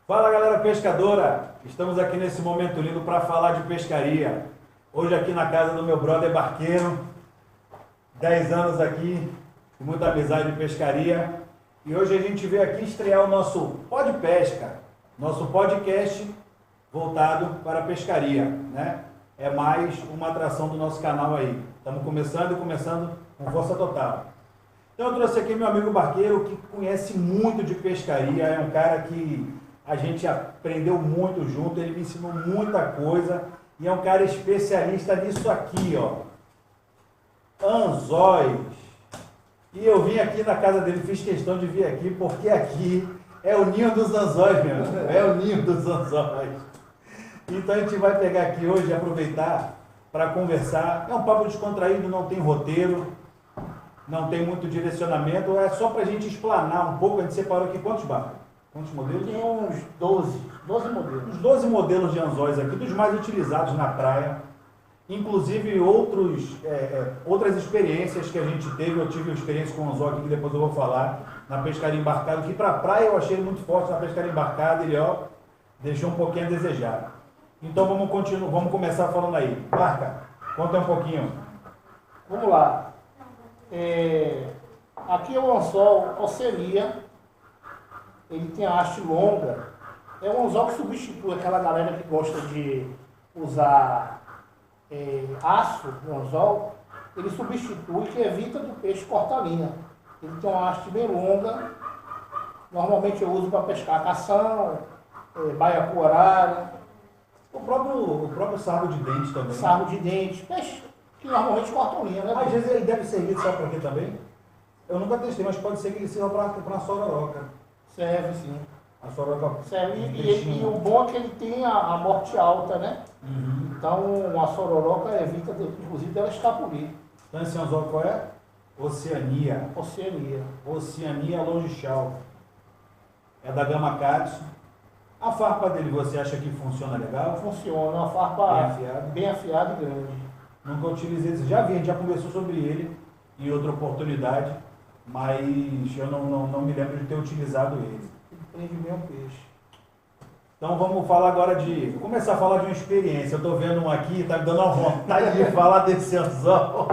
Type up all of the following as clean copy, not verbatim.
Fala galera pescadora, estamos aqui nesse momento lindo para falar de pescaria. Hoje aqui na casa do meu brother barqueiro, 10 anos aqui, com muita amizade de pescaria. E hoje a gente veio aqui estrear o nosso Pod Pesca, nosso podcast voltado para a pescaria, né? É mais uma atração do nosso canal aí. Estamos começando com força total. Então eu trouxe aqui meu amigo barqueiro que conhece muito de pescaria, é um cara que a gente aprendeu muito junto, ele me ensinou muita coisa e é um cara especialista nisso aqui, ó. Anzóis. E eu vim aqui na casa dele, fiz questão de vir aqui, porque aqui é o ninho dos anzóis, meu. É o ninho dos anzóis. Então a gente vai pegar aqui hoje e aproveitar para conversar. É um papo descontraído, não tem roteiro, não tem muito direcionamento, é só para a gente explanar um pouco. A gente separou aqui quantos barcos? Quantos modelos? Tem uns 12 modelos. Uns 12 modelos de anzóis aqui, dos mais utilizados na praia. Inclusive outras experiências que a gente teve. Eu tive uma experiência com anzol aqui, que depois eu vou falar, na pescaria embarcada, que para a praia eu achei ele muito forte, na pescaria embarcada ele deixou um pouquinho a desejar. Então vamos começar falando aí. Marca, conta um pouquinho. Vamos lá. Aqui é o anzol Oceania. Ele tem a haste longa. É um anzol que substitui aquela galera que gosta de usar aço no anzol. Ele substitui, que evita do peixe cortar a linha. Ele tem uma haste bem longa. Normalmente eu uso para pescar cação, baiacu-arara. O próprio sargo de dente também. Sargo de dente. Peixe que normalmente cortam linha, né? Às vezes ele deve servir, sabe para quê também? Eu nunca testei, mas pode ser que ele sirva para sororoca. Serve, sim. A sororoca. Serve. E o bom é que ele tem a morte alta, né? Uhum. Então a sororoca evita, inclusive, dela escapulir. Então esse anzol qual é? Oceania. Oceania. Longichal. É da gama Cádio. A farpa dele, você acha que funciona legal? Funciona, uma farpa Bem afiada e grande. Nunca utilizei esse. Já vi, a gente já conversou sobre ele em outra oportunidade, mas eu não me lembro de ter utilizado ele. Ele prende bem o peixe. Então vamos falar agora vou começar a falar de uma experiência. Eu estou vendo um aqui, está me dando uma vontade de falar desse anzol.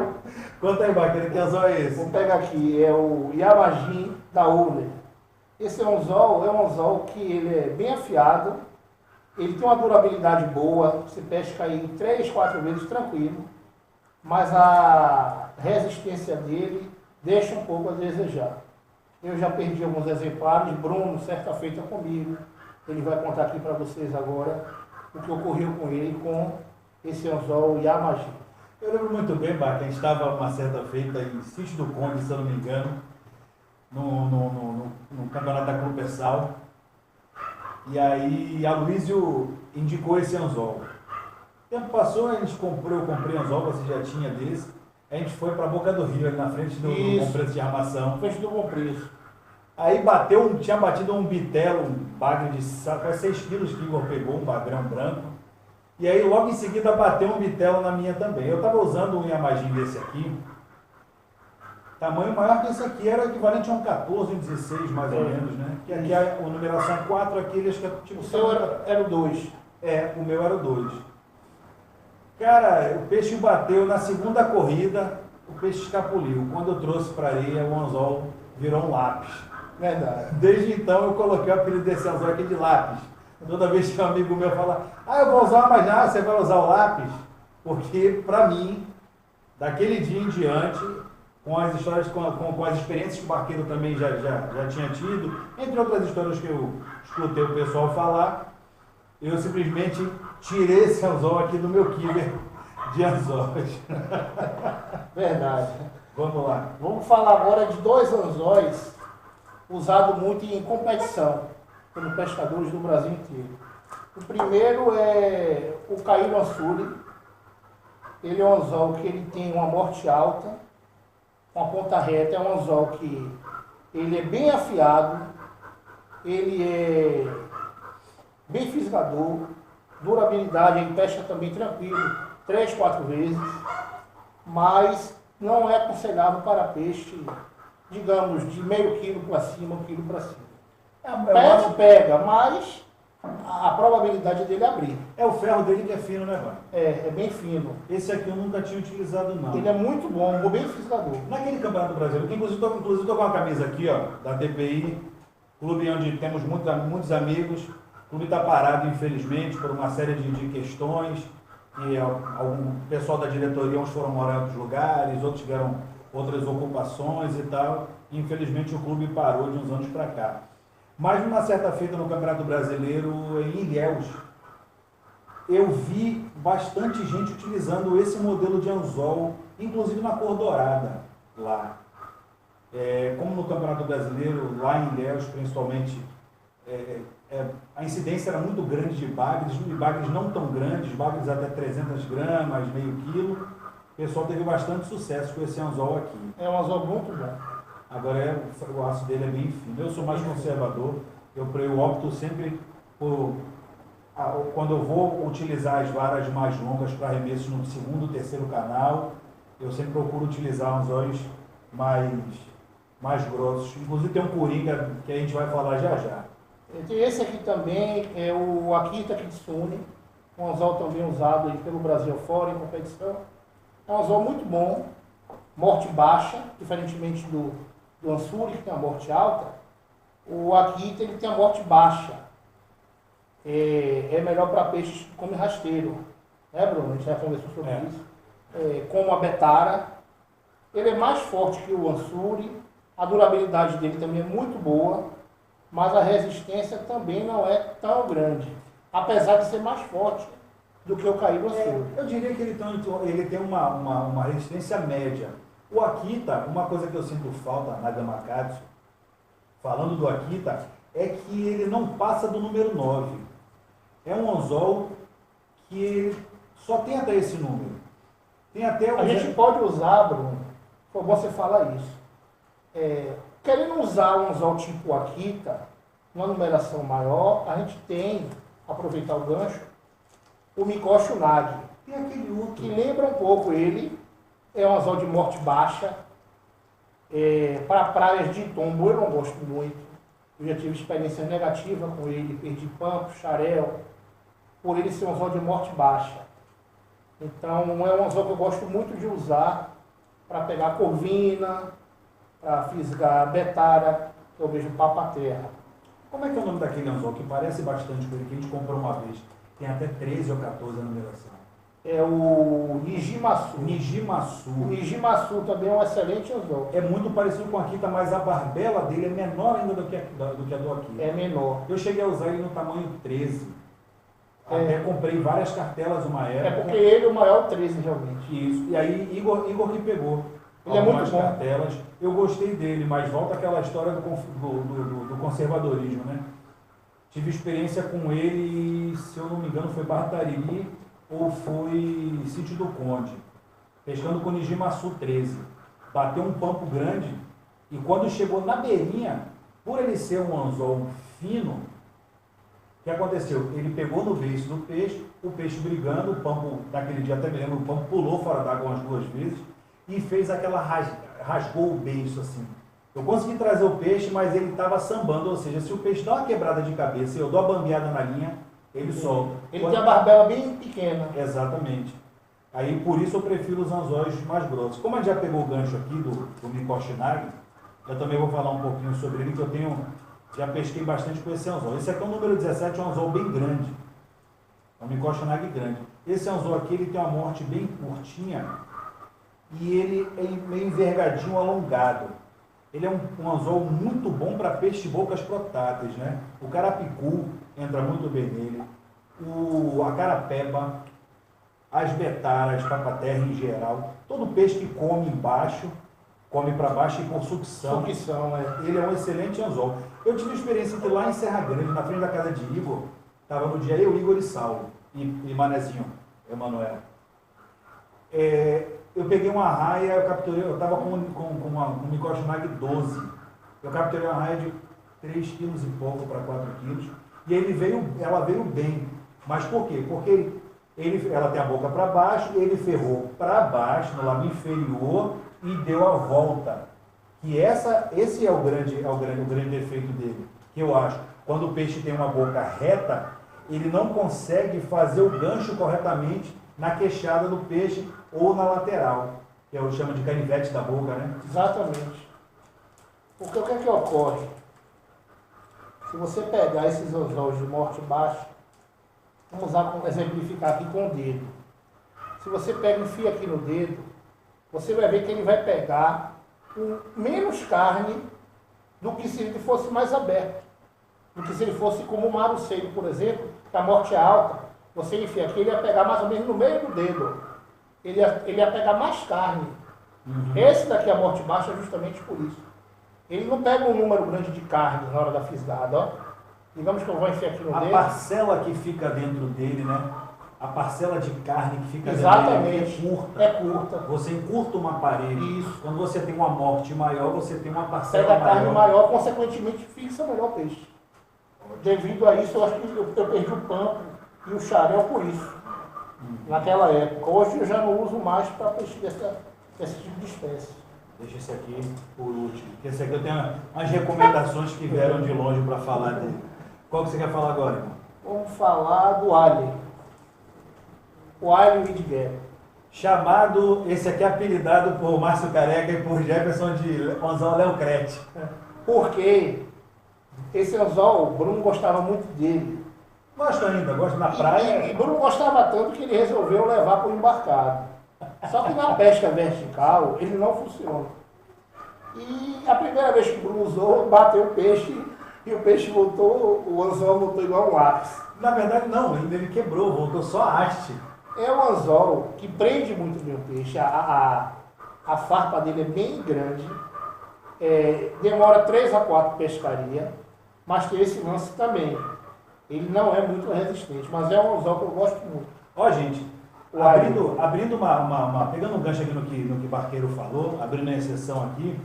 Conta aí, Baqueira, que anzol é esse? Vou pegar aqui, é o Yamagin da Uller. Esse anzol é um anzol que ele é bem afiado, ele tem uma durabilidade boa, você pesca aí 3, 4 vezes tranquilo, mas a resistência dele deixa um pouco a desejar. Eu já perdi alguns exemplares, Bruno, certa feita comigo, ele vai contar aqui para vocês agora o que ocorreu com ele com esse anzol Yamagin. Eu lembro muito bem, Baca, a gente estava uma certa feita em Sítio do Conde, se eu não me engano, no campeonato da Clupersal. E aí a Luísio indicou esse anzol. O tempo passou, eu comprei anzol, você já tinha desse. A gente foi para a Boca do Rio, ali na frente do Bom Preço de Armação. Frente do Bom Preço. Aí tinha batido um bitelo, um bagre de quase 6 quilos que o Igor pegou, um bagrão branco. E aí logo em seguida bateu um bitelo na minha também. Eu estava usando um Yamagin desse aqui. Tamanho maior que esse aqui, era equivalente a um 14, um 16 mais ou menos, né? Que aqui a numeração 4, aqui ele acho que é tipo... O seu era o 2. O meu era o 2. Cara, o peixe bateu na segunda corrida, o peixe escapuliu. Quando eu trouxe para areia, o anzol virou um lápis. Verdade. Desde então eu coloquei o apelido desse anzol aqui de lápis. Toda vez que um amigo meu fala, eu vou usar, mas já você vai usar o lápis? Porque, para mim, daquele dia em diante, com as histórias, com as experiências que o barqueiro também já tinha tido, entre outras histórias que eu escutei o pessoal falar, eu simplesmente tirei esse anzol aqui do meu killer de anzóis. Verdade. Vamos lá. Vamos falar agora de 2 anzóis usados muito em competição pelos pescadores do Brasil inteiro. O primeiro é o Caíro Ansuri. Ele é um anzol que ele tem uma morte alta, uma ponta reta. É um anzol que ele é bem afiado, ele é bem fisgador, durabilidade, ele pesca também tranquilo, 3, 4 vezes, mas não é aconselhável para peixe, digamos, de meio quilo para cima, 1 quilo para cima. Pega, mas a probabilidade dele abrir. É o ferro dele que é fino, né, Vânia? É bem fino. Esse aqui eu nunca tinha utilizado, não. Ele é muito bom, bem fisgador. Naquele Campeonato Brasileiro, que inclusive estou com uma camisa aqui, ó, da TPI, clube onde temos muitos amigos. O clube está parado, infelizmente, por uma série de questões. E algum pessoal da diretoria, uns foram morar em outros lugares, outros tiveram outras ocupações e tal. E, infelizmente, o clube parou de uns anos para cá. Mas, numa certa feita no Campeonato Brasileiro, em Ilhéus, eu vi bastante gente utilizando esse modelo de anzol, inclusive na cor dourada, lá. Como no Campeonato Brasileiro, lá em Ilhéus, principalmente, a incidência era muito grande de bagres não tão grandes, bagres até 300 gramas, meio quilo. O pessoal teve bastante sucesso com esse anzol aqui. É um anzol muito bom. Agora, o aço dele é bem fino. Eu sou mais conservador, eu opto sempre por... Quando eu vou utilizar as varas mais longas para arremessos no segundo, terceiro canal, eu sempre procuro utilizar anzóis mais grossos. Inclusive tem um Coringa que a gente vai falar já já. Esse aqui também é o Akita Kitsune, um anzol também usado aí pelo Brasil fora em competição. É um anzol muito bom, morte baixa, diferentemente do Ansuri, que tem a morte alta. O Akita ele tem a morte baixa. É melhor para peixes que comem rasteiro, né, Bruno? A gente já conversou sobre isso. Como a Betara. Ele é mais forte que o Ansuri, a durabilidade dele também é muito boa, mas a resistência também não é tão grande, apesar de ser mais forte do que o Caíro Ansuri. Eu diria que ele tem uma resistência média. O Akita, uma coisa que eu sinto falta na Gamakatsu, falando do Akita, é que ele não passa do número 9. É um anzol que só tem até esse número. Tem até A gente pode usar, Bruno, como você fala isso, querendo usar um anzol tipo Akita, uma numeração maior, a gente tem, aproveitar o gancho, o Mikoshi Nagi. Tem aquele outro. Que lembra um pouco ele, é um anzol de morte baixa. Para praias de tombo eu não gosto muito. Eu já tive experiência negativa com ele, perdi pampo, xarel, por ele ser um anzol de morte baixa. Então é um anzol que eu gosto muito de usar para pegar corvina, para fisgar betara, que eu vejo papa-terra. Como é que é o nome daquele anzol que parece bastante com ele, que a gente comprou uma vez? Tem até 13 ou 14 a numeração. É o Nijimasu. Nijimasu. O Nijimasu também é um excelente anzol. É muito parecido com o Akita, mas a barbela dele é menor ainda do que a do Akita. É menor. Eu cheguei a usar ele no tamanho 13. Até comprei várias cartelas uma época. É porque ele é o maior 13 realmente. Isso. E aí Igor que pegou ele algumas é muito cartelas. Eu gostei dele, mas volta aquela história do conservadorismo, né? Tive experiência com ele, se eu não me engano, foi Barra Tariri ou foi Sítio do Conde, pescando com Nijimasu 13. Bateu um pampo grande e quando chegou na beirinha, por ele ser um anzol fino, o que aconteceu? Ele pegou no beiço do peixe, o peixe brigando, o pampo, naquele dia até me lembro, o pampo pulou fora d'água umas 2 vezes e fez aquela rasgou o beiço assim. Eu consegui trazer o peixe, mas ele estava sambando, ou seja, se o peixe dá uma quebrada de cabeça e eu dou a bambeada na linha, ele solta. Ele tem a barbela bem pequena. Exatamente. Aí por isso eu prefiro os anzóis mais grossos. Como a gente já pegou o gancho aqui do Mikoshi Nagi, eu também vou falar um pouquinho sobre ele, que eu já pesquei bastante com esse anzol. Esse aqui é o número 17, é um anzol bem grande. É um Mikoshi Nagi grande. Esse anzol aqui ele tem uma morte bem curtinha e ele é meio envergadinho, alongado. Ele é um anzol muito bom para peixe-bocas protáteis, né? O carapicu entra muito bem nele, a carapeba, as betaras, papa-terra em geral, todo peixe que come embaixo, come para baixo e por sucção. Ele é um excelente anzol. Eu tive experiência que lá em Serra Grande, na frente da casa de Igor, estava no dia eu, Igor e Saulo, e Manezinho, Emanuel. Eu peguei uma raia, eu estava com um Mikoshi Nagi 12. Eu capturei uma raia de 3 quilos e pouco para 4 quilos. E ela veio bem. Mas por quê? Porque ela tem a boca para baixo, ele ferrou para baixo, no lado inferior, e deu a volta. E esse é o grande defeito dele, que eu acho. quando o peixe tem uma boca reta, ele não consegue fazer o gancho corretamente na queixada do peixe ou na lateral, que eu chamo de canivete da boca, né? Exatamente. Porque o que é que ocorre? Se você pegar esses anzóis de morte baixa, vamos exemplificar aqui com o dedo. Se você pega e enfia aqui no dedo, você vai ver que ele vai pegar com menos carne do que se ele fosse mais aberto. Do que se ele fosse como o maruceiro, por exemplo, que a morte é alta, você enfia aqui, ele ia pegar mais ou menos no meio do dedo. Ele ia pegar mais carne. Esse daqui, a morte baixa, é justamente por isso. Ele não pega um número grande de carne na hora da fisgada, ó. Digamos que eu vou enfiar aqui no A dedo. parcela que fica dentro dele, né? A parcela de carne que fica Exatamente. dentro dele é curta. É curta. Você encurta uma parede. Isso. Quando você tem uma morte maior, você tem uma parcela Pega a carne maior. maior, consequentemente fixa melhor o peixe. Devido a isso, eu acho que eu perdi o pampo e o xarel por isso. Naquela época. Hoje eu já não uso mais para peixe desse tipo de espécie. Deixa esse aqui por último. Esse aqui eu tenho umas recomendações que vieram de longe para falar dele. Qual que você quer falar agora, irmão? Vamos falar do alho. O alho Widger. Chamado, esse aqui é apelidado por Márcio Careca e por Jefferson de Anzol Leocrete. Porque esse anzol, o Bruno gostava muito dele. Gosto ainda, gosto na praia. E Bruno gostava tanto que ele resolveu levar para o embarcado. Só que na pesca vertical, ele não funciona. E a primeira vez que o Bruno usou, bateu o peixe e o peixe voltou, o anzol voltou igual um lápis. Na verdade, não, ele quebrou, voltou só a haste. É um anzol que prende muito bem o peixe. A farpa dele é bem grande. Demora 3 a 4 pescarias, mas tem esse lance também. Ele não é muito resistente, mas é um anzol que eu gosto muito. Ó, gente, abrindo pegando um gancho aqui no que o Barqueiro falou, abrindo a exceção aqui,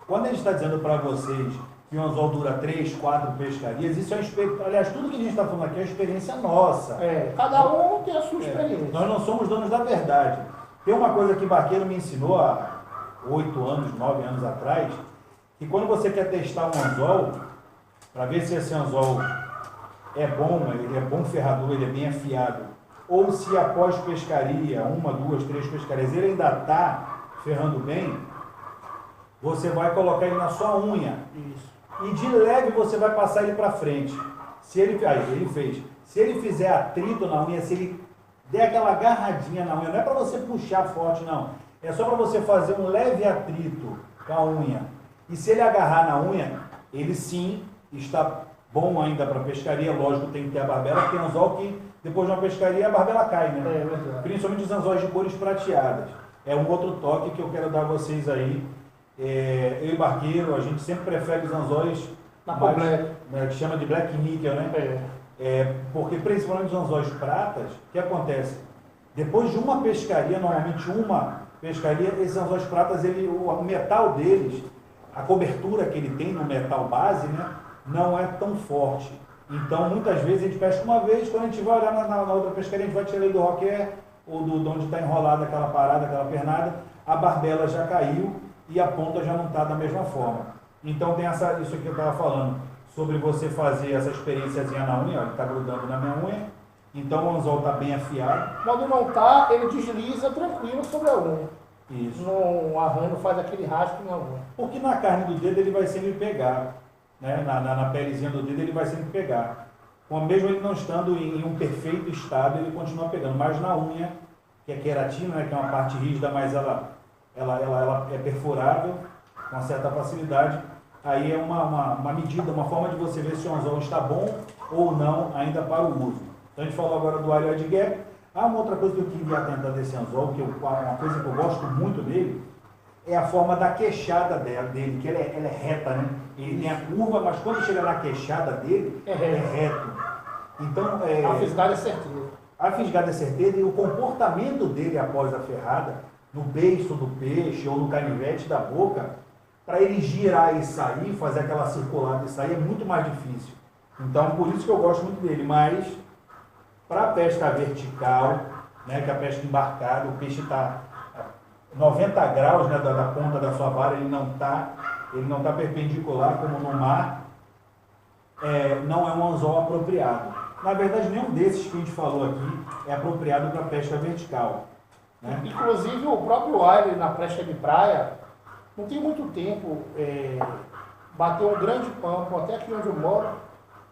quando a gente está dizendo para vocês que o anzol dura 3, 4 pescarias, isso é uma experiência. Aliás, tudo que a gente está falando aqui é uma experiência nossa. Cada um tem a sua experiência. Nós não somos donos da verdade. Tem uma coisa que o Barqueiro me ensinou há 8 anos, 9 anos atrás, que quando você quer testar um anzol, para ver se esse anzol é bom, ele é bom ferrador, ele é bem afiado, ou se após pescaria, 1, 2, 3 pescarias, ele ainda está ferrando bem, você vai colocar ele na sua unha. Isso. E de leve você vai passar ele para frente. Se ele fez. Se ele fizer atrito na unha, se ele der aquela agarradinha na unha, não é para você puxar forte, não. É só para você fazer um leve atrito com a unha. E se ele agarrar na unha, ele sim está bom ainda para pescaria. Lógico, tem que ter a barbela, porque tem anzol que depois de uma pescaria a barbela cai, né? É verdade. Principalmente os anzóis de cores prateadas. É um outro toque que eu quero dar a vocês aí. Eu e Barqueiro, a gente sempre prefere os anzóis Na cor black. que chama de black níquel, né? Porque principalmente os anzóis pratas, o que acontece? Depois de uma pescaria, normalmente uma pescaria, esses anzóis pratas, o metal deles, a cobertura que ele tem no metal base, né, não é tão forte. Então, muitas vezes a gente pesca uma vez, quando a gente vai olhar na outra pescaria, a gente vai tirar ele do roquer, ou de onde está enrolada aquela parada, aquela pernada, a barbela já caiu e a ponta já não está da mesma forma. Então tem isso que eu estava falando, sobre você fazer essa experiênciazinha na unha, ó, ele está grudando na minha unha, então o anzol está bem afiado. Quando não está, ele desliza tranquilo sobre a unha. Isso. Não arranha, não faz aquele rastro na unha. Porque na carne do dedo ele vai sempre pegar, né? Na pelezinha do dedo ele vai sempre pegar. Mesmo ele não estando em um perfeito estado, ele continua pegando. Mas na unha, que é queratina, né? Que é uma parte rígida, mas ela é perfurável com uma certa facilidade, aí é uma medida, uma forma de você ver se o anzol está bom ou não ainda para o uso. Então a gente falou agora do alho de gap. Uma outra coisa que eu queria atentar desse anzol, uma coisa que eu gosto muito dele, é a forma da queixada dele, que ela é reta, né? Ele tem a curva, mas quando chega na queixada dele, é reto. Então, a fisgada é certeira. A fisgada é certeira e o comportamento dele após a ferrada, no beiço do peixe ou no canivete da boca, para ele girar e sair, fazer aquela circulada e sair, é muito mais difícil. Então, por isso que eu gosto muito dele. Mas, para a pesca vertical, né, que é a pesca embarcada, o peixe está 90 graus, né, da ponta da sua vara, ele não está perpendicular como no mar. não é um anzol apropriado. Na verdade, nenhum desses que a gente falou aqui é apropriado para pesca vertical. Né? Inclusive, o próprio Aire na pesca de praia, não tem muito tempo, bateu um grande pampo até aqui onde eu moro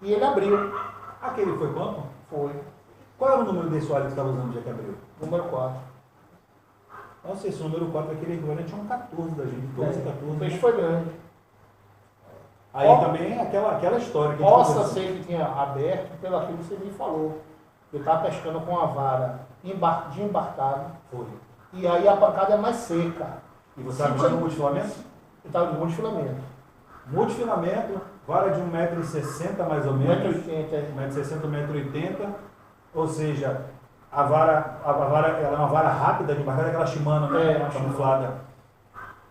e ele abriu. Aquele foi pampo? Foi. Qual era o número desse óleo que você estava usando no dia que abriu? Número 4. Nossa, esse número 4 é aquele equivalente a um 14 da gente, 12, 14. O peixe foi grande. Aí também aquela história que a gente Possa ser que tinha aberto, pelo aquilo que você me falou. Eu estava pescando com a vara de embarcado. Foi. E aí a pancada é mais seca. E você estava usando multifilamento? Eu estava de multifilamento. Multifilamento, vara de 1,60 m mais ou menos. 1,80 m. 1,60 m, 1,80 m. Ou seja, a vara ela é uma vara rápida de embarcado, aquela Shimano, né? Camuflada.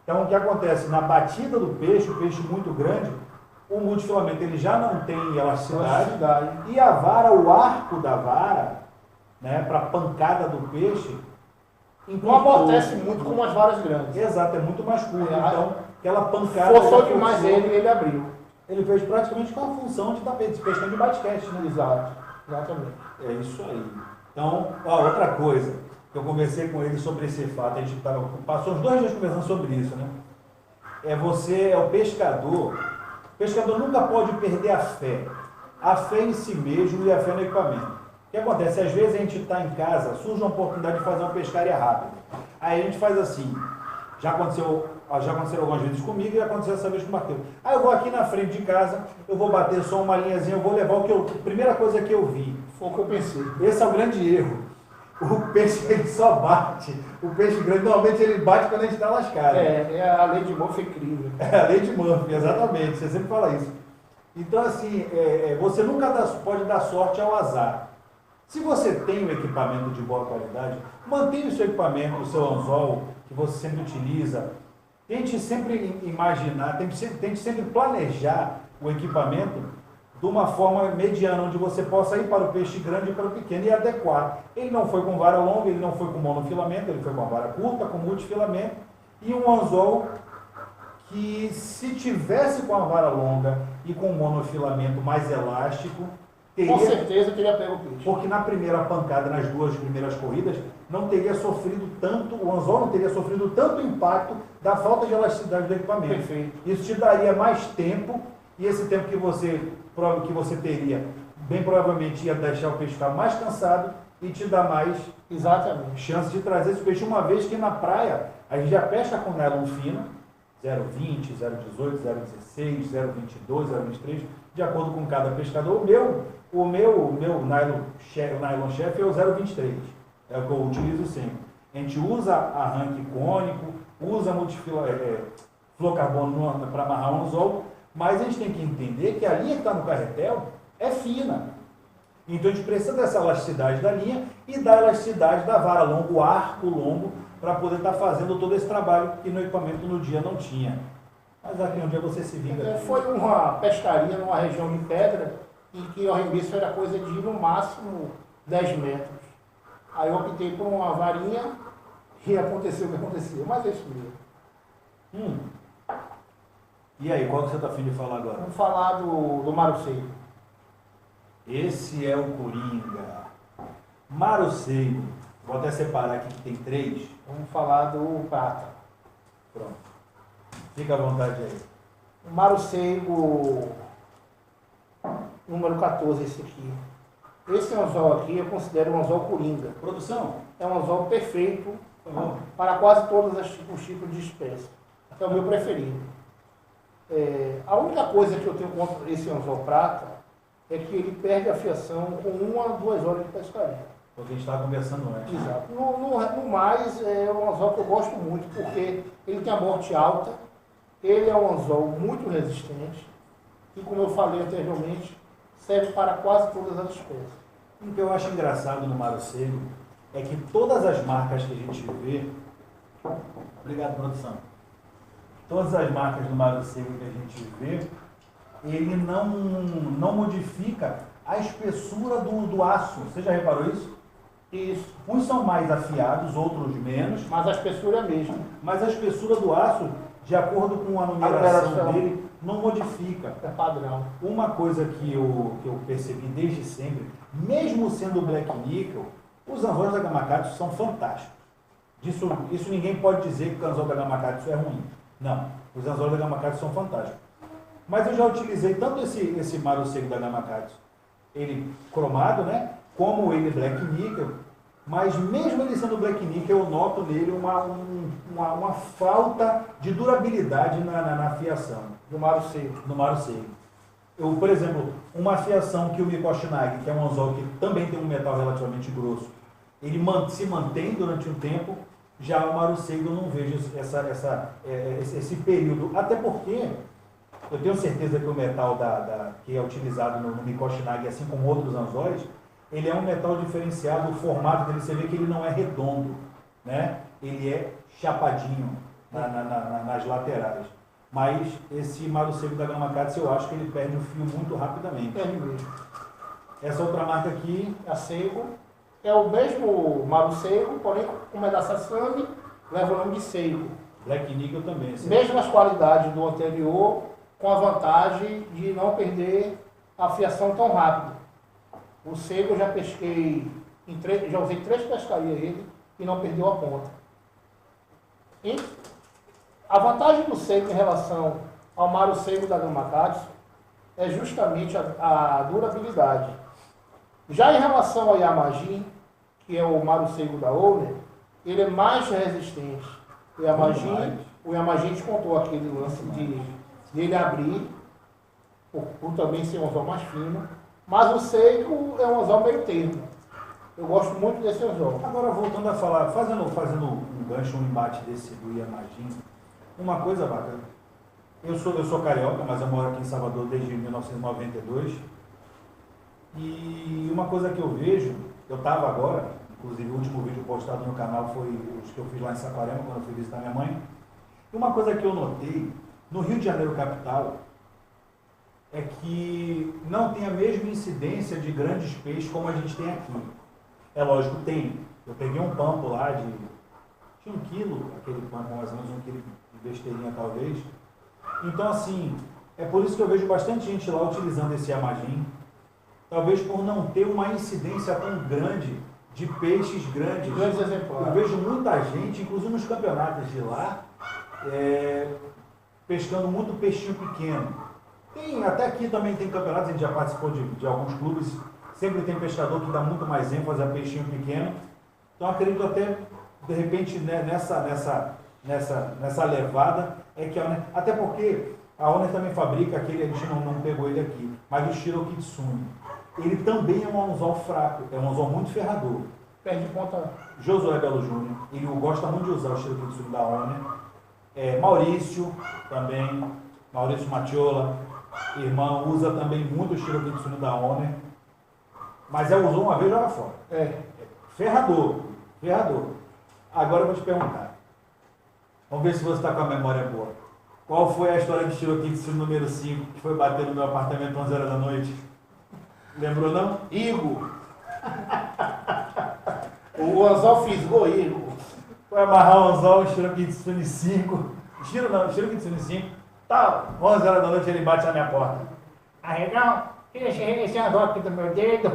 Então o que acontece? Na batida do peixe, o peixe muito grande, o multifilamento ele já não tem elasticidade. E a vara, o arco da vara, né, para a pancada do peixe, não amortece muito como as varas grandes. Exato, é muito mais curto. Então, aquela pancada. Forçou demais ele abriu. Ele fez praticamente com a função de tapete, pescando de bate-cast, né? Exato, exatamente. É isso aí. Então, outra coisa, eu conversei com ele sobre esse fato, a gente passou uns 2 dias conversando sobre isso, né? Você é o pescador. O pescador nunca pode perder a fé em si mesmo e a fé no equipamento. O que acontece? Às vezes a gente está em casa, surge uma oportunidade de fazer uma pescaria rápida. Aí a gente faz assim, já aconteceram algumas vezes comigo e aconteceu essa vez com o Marquinhos. Aí eu vou aqui na frente de casa, eu vou bater só uma linhazinha, eu vou levar a primeira coisa que eu vi. Foi o que eu pensei. Esse é o grande erro. O peixe ele só bate. O peixe grande normalmente ele bate quando a gente está lascado. É a lei de Murphy incrível. É a lei de Murphy, exatamente. Você sempre fala isso. Então assim, você nunca pode dar sorte ao azar. Se você tem um equipamento de boa qualidade, mantenha o seu equipamento, o seu anzol, que você sempre utiliza. Tente sempre imaginar, tente sempre planejar o equipamento de uma forma mediana, onde você possa ir para o peixe grande e para o pequeno e adequar. Ele não foi com vara longa, ele não foi com monofilamento, ele foi com uma vara curta, com multifilamento e um anzol que, se tivesse com a vara longa e com monofilamento mais elástico, com certeza que ele ia pegar o peixe. Porque na primeira pancada, nas 2 primeiras corridas, não teria sofrido tanto, o anzol não teria sofrido tanto impacto da falta de elasticidade do equipamento. Perfeito. Isso te daria mais tempo, e esse tempo que você teria, bem provavelmente ia deixar o peixe ficar mais cansado e te dar mais chance de trazer esse peixe, uma vez que na praia a gente já pesca com nylon fino, 0,20, 0,18, 0,16, 0,22, 0,23, de acordo com cada pescador. O meu nylon chef é o 0,23, é o que eu utilizo sempre. A gente usa arranque cônico, usa fluorocarbono para amarrar o anzol, mas a gente tem que entender que a linha que está no carretel é fina. Então a gente precisa dessa elasticidade da linha e da elasticidade da vara longa, o arco longo, para poder estar fazendo todo esse trabalho que no equipamento no dia não tinha. Mas aqui um dia você se vinga. Foi uma pescaria numa região de pedra em que o arremesso era coisa de no máximo 10 metros. Aí eu optei por uma varinha e aconteceu o que aconteceu, mas é isso mesmo. E aí, qual que você está afim de falar agora? Vamos falar do Maruceiro. Esse é o Coringa. Maruceiro. Vou até separar aqui que tem 3. Vamos falar do Prata. Pronto. Fica à vontade aí. O Maruceiro número 14, esse aqui. Esse anzol aqui eu considero um anzol Coringa. Produção? É um anzol perfeito para quase todos os tipos de espécie. É o meu preferido. A única coisa que eu tenho contra esse anzol prata é que ele perde a fiação com 1 a 2 horas de pescaria. O que a gente estava conversando antes. Exato. No mais, é um anzol que eu gosto muito, porque ele tem a morte alta, ele é um anzol muito resistente, e como eu falei anteriormente, serve para quase todas as espécies. O que eu acho engraçado no Maruceiro é que todas as marcas que a gente vê... Obrigado, produção. Todas as marcas do Maruceiro que a gente vê, ele não modifica a espessura do aço. Você já reparou isso? Isso. Uns são mais afiados, outros menos. Mas a espessura é a mesma. Mas a espessura do aço, de acordo com a numeração dele, não modifica. É padrão. Uma coisa que eu percebi desde sempre, mesmo sendo Black Nickel, os anzóis da Gama Katsu são fantásticos. Isso ninguém pode dizer que o anzol da Gama Katsu é ruim. Não, os anzóis da Gama Katsu são fantásticos. Mas eu já utilizei tanto esse Maruseco da Gama Katsu, ele cromado, né, como ele Black Nickel, mas mesmo ele sendo Black Nickel, eu noto nele uma falta de durabilidade na fiação. Do Maruseco. No Maruseco. Por exemplo, uma fiação que o Mikoshinagi, que é um anzol que também tem um metal relativamente grosso, ele se mantém durante um tempo, já o Maruseco eu não vejo esse período. Até porque eu tenho certeza que o metal que é utilizado no Mikoshinagi, assim como outros anzóis, ele é um metal diferenciado, o formato dele, você vê que ele não é redondo, né? Ele é chapadinho nas laterais. Mas esse Maruseco da Gama Katsu, eu acho que ele perde o fio muito rapidamente. Perde mesmo. Essa outra marca aqui, A Seiko, é o mesmo Maruseco, porém com Medassasami, leva o nome de Seiko. Black Nickel também. Mesmas qualidades do anterior, com a vantagem de não perder a fiação tão rápido. O Seiko eu já pesquei, já usei 3 pescarias ele e não perdeu a ponta. E a vantagem do Seiko em relação ao Maruseco da Gama Katsu é justamente a durabilidade. Já em relação ao Yamagin, que é o Maruseco da Owner, ele é mais resistente. O Yamagin descontou aquele lance dele abrir, por também ser um anzol mais fino, mas o Seiko é um anzol meio termo. Eu gosto muito desse anzol. Agora, voltando a falar, fazendo um gancho, um embate desse do Yamagin, uma coisa bacana. Eu sou carioca, mas eu moro aqui em Salvador desde 1992. E uma coisa que eu vejo, eu estava agora, inclusive o último vídeo postado no canal foi os que eu fiz lá em Saquarema, quando eu fui visitar minha mãe. E uma coisa que eu notei, no Rio de Janeiro capital, é que não tem a mesma incidência de grandes peixes como a gente tem aqui. É lógico, tem. Eu peguei um pampo lá tinha 1 quilo, aquele pampo, mais ou menos 1 quilo de besteirinha talvez. Então assim, é por isso que eu vejo bastante gente lá utilizando esse Yamagin, talvez por não ter uma incidência tão grande de peixes grandes. Grandes exemplares. Eu vejo muita gente, inclusive nos campeonatos de lá, pescando muito peixinho pequeno. Até aqui também tem campeonatos, a gente já participou de alguns clubes, sempre tem pescador que dá muito mais ênfase a peixinho pequeno. Então acredito até, de repente, né, nessa levada, até porque a Owner também fabrica aquele, a gente não pegou ele aqui, mas o Shiro Kitsune. Ele também é um anzol fraco, é um anzol muito ferrador. Perde ponta. Josué Belo Júnior, ele gosta muito de usar o Shiro Kitsune da Owner. Maurício também, Maurício Matiola, irmão, usa também muito o Shiro Kitsune da Owner. Mas usou uma vez e joga fora. Ferrador. Agora eu vou te perguntar. Vamos ver se você está com a memória boa. Qual foi a história de Shiro Kitsune número 5 que foi bater no meu apartamento 11 horas da noite? Lembrou não? Igor. O anzol fisgou Igor. Foi amarrar o anzol, Shiro Kitsune 5. Shiro Kitsune 5. Tá, 11 horas da noite ele bate na minha porta. Arregão, esse anzol aqui do meu dedo.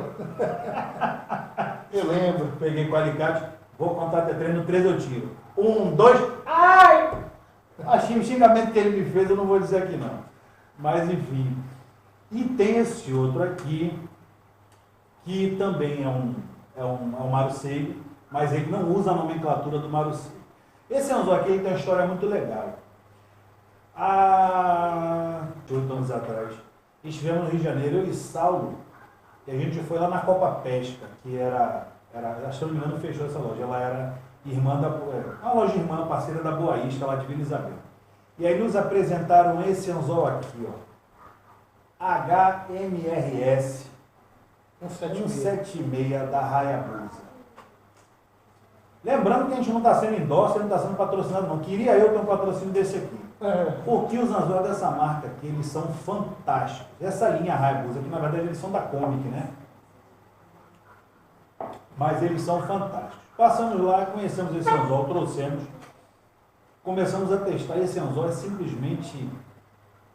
Eu lembro. Peguei com o alicate, vou contar até 3, no 3 eu tiro. 1, 2, ai! Achei o xingamento que ele me fez, eu não vou dizer aqui não. Mas enfim. E tem esse outro aqui, que também é um Maruseco, mas ele não usa a nomenclatura do Maruseco. Esse anzol aqui tem uma história muito legal. Há 8 anos atrás, estivemos no Rio de Janeiro, eu e Saulo, e a gente foi lá na Copa Pesca, que acho que não me engano, fechou essa loja. Ela era uma loja irmã, parceira da Boa Isca, lá de Vila Isabel. E aí nos apresentaram esse anzol aqui, ó. HMRS 176 da Hayabusa. Lembrando que a gente não está sendo endócio, não está sendo patrocinado, não. Queria eu ter um patrocínio desse aqui. Porque os anzóis dessa marca aqui, eles são fantásticos. Essa linha Hayabusa, que na verdade eles são da Comic, né? Mas eles são fantásticos. Passamos lá, conhecemos esse anzol, trouxemos, começamos a testar. Esse anzol é simplesmente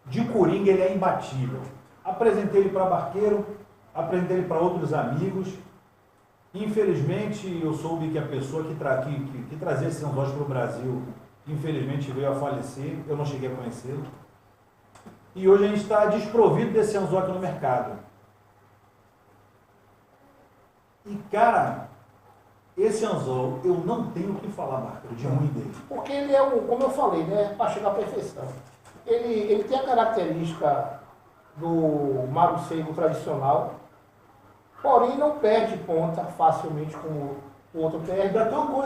de coringa ele é imbatível. Apresentei ele para barqueiro, apresentei ele para outros amigos. Infelizmente, eu soube que a pessoa que trazia esses anzóis para o Brasil, infelizmente veio a falecer, eu não cheguei a conhecê-lo. E hoje a gente está desprovido desse anzol aqui no mercado. E, cara, esse anzol, eu não tenho o que falar, Marco, de ruim dele. Porque ele é, como eu falei, né, para chegar à perfeição. Ele tem a característica do mago cego tradicional, porém não perde ponta facilmente como o outro perde.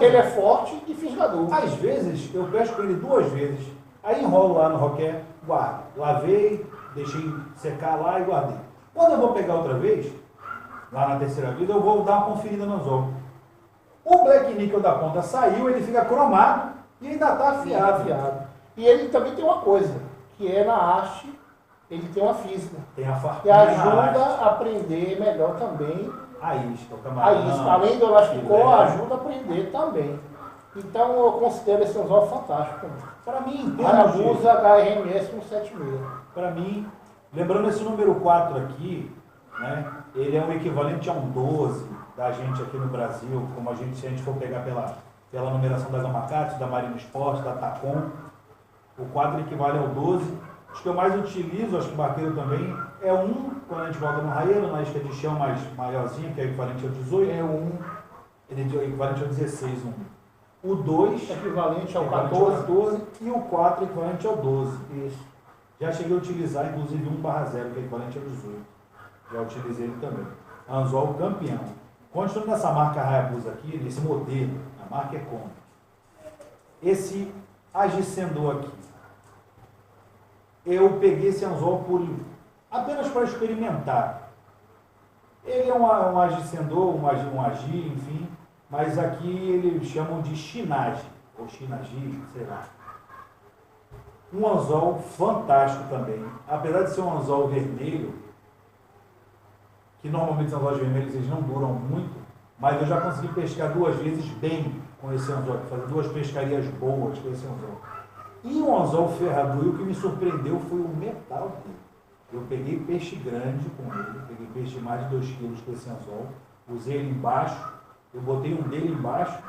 Ele é forte e fisgador. Às vezes, eu pesco ele 2 vezes, aí enrolo lá no roqué, guardo. Lavei, deixei secar lá e guardei. Quando eu vou pegar outra vez, lá na terceira vida, eu vou dar uma conferida no anzol. O Black Nickel da ponta saiu, ele fica cromado e ainda está afiado. E ele também tem uma coisa, que é na haste, ele tem uma física. Tem a que farpinha ajuda a aprender melhor também. A isca, o camarão. A isca, além do elasticó, ajuda a aprender também. Então eu considero esse anzol fantástico. Para mim, Hayabusa HRMS 176. Para mim, lembrando esse número 4 aqui, né, ele é um equivalente a um 12 da gente aqui no Brasil, como se a gente for pegar pela numeração da Gamakatsu, da Marina Esporte, da Tacom. O 4 equivale ao 12. Os que eu mais utilizo, acho que o barqueiro também, é um, quando a gente volta no raieiro, na isca de chão mais maiorzinha, que é equivalente ao 18, é um, ele é equivalente ao 16, um. O 2 equivalente ao 14, e o 4 equivalente ao 12. Isso. Já cheguei a utilizar, inclusive, 1/0, que é equivalente ao 18. Já utilizei ele também. Anzol campeão. Continuando nessa marca Hayabusa aqui, nesse modelo, a marca é como? Esse Agicendô aqui. Eu peguei esse anzol apenas para experimentar. Ele é um Agicendô, um agi, enfim, mas aqui eles chamam de chinage, ou chinagi, sei lá. Um anzol fantástico também. Apesar de ser um anzol vermelho, que normalmente os anzóis vermelhos eles não duram muito, mas eu já consegui pescar 2 vezes bem com esse anzol, fazer 2 pescarias boas com esse anzol. E o anzol ferradura, o que me surpreendeu foi o metal dele. Eu peguei peixe grande com ele, peguei peixe de mais de 2 quilos com esse anzol, usei ele embaixo, eu botei um dele embaixo,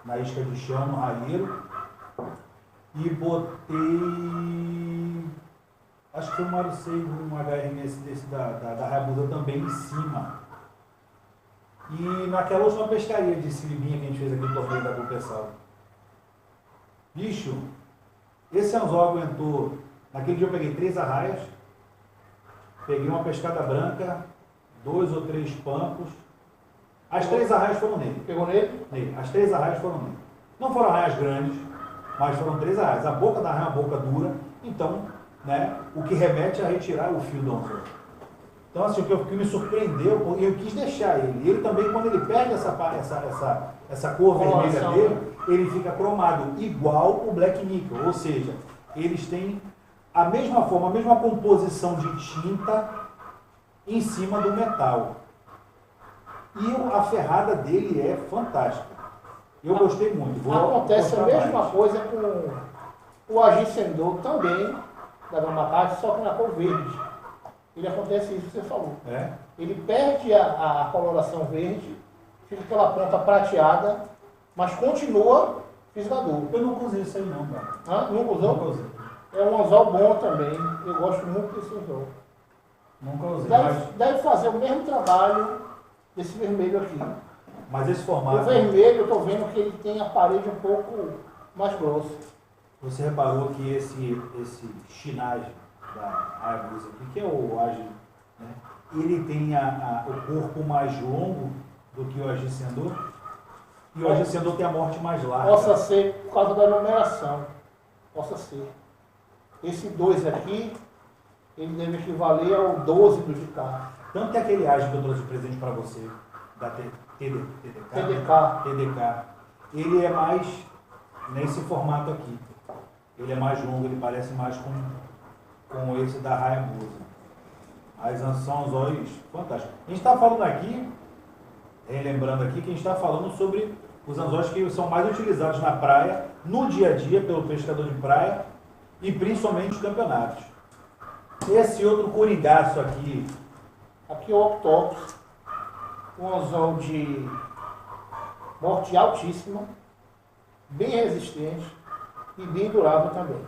na isca de chão, no raieiro, e botei, acho que foi um Marucei, um HRMS desse da Hayabusa também em cima. E naquela última pescaria de silibinha que a gente fez aqui no torneio da Copessal. Bicho, esse anzol aguentou, naquele dia eu peguei 3 arraias, peguei uma pescada branca, 2 ou 3 pancos, as 3 arraias foram nele. Pegou nele? Nele. As 3 arraias foram nele. Não foram arraias grandes, mas foram 3 arraias. A boca da arraia é uma boca dura, então, né, o que remete a retirar o fio do anzol. Então, assim, o que me surpreendeu, eu quis deixar ele. Ele também, quando ele perde essa cor vermelha dele, ele fica cromado, igual o Black Nickel. Ou seja, eles têm a mesma forma, a mesma composição de tinta em cima do metal. E a ferrada dele é fantástica. Eu gostei muito. Acontece a mesma coisa com o Agicendô também, da Gamakatsu, só que na cor verde. Ele acontece isso que você falou. É? Ele perde a coloração verde, fica aquela ponta prateada, mas continua fisgador. Eu nunca usei isso aí não, cara. Nunca usou? Nunca usei. É um anzol bom também. Eu gosto muito desse anzol. Nunca usei. Deve fazer o mesmo trabalho desse vermelho aqui. Mas esse formato... O vermelho, eu estou vendo que ele tem a parede um pouco mais grossa. Você reparou que esse chinage da Hayabusa aqui, que é o Agi, né? Ele tem o corpo mais longo do que o Agicendô, e o Agicendô tem a morte mais larga. Possa ser por causa da numeração. Possa ser. Esse 2 aqui, ele deve equivaler ao 12 do de cá. Tanto que aquele Agi que eu trouxe de presente para você, da TDK, ele é mais nesse formato aqui. Ele é mais longo, ele parece mais com esse da Hayabusa. Mas são anzóis fantásticos. A gente está falando aqui, relembrando aqui, que a gente está falando sobre os anzóis que são mais utilizados na praia, no dia a dia, pelo pescador de praia, e principalmente nos campeonatos. Esse outro coringaço aqui. Aqui é o Octopus, um anzol de morte altíssima, bem resistente e bem durável também.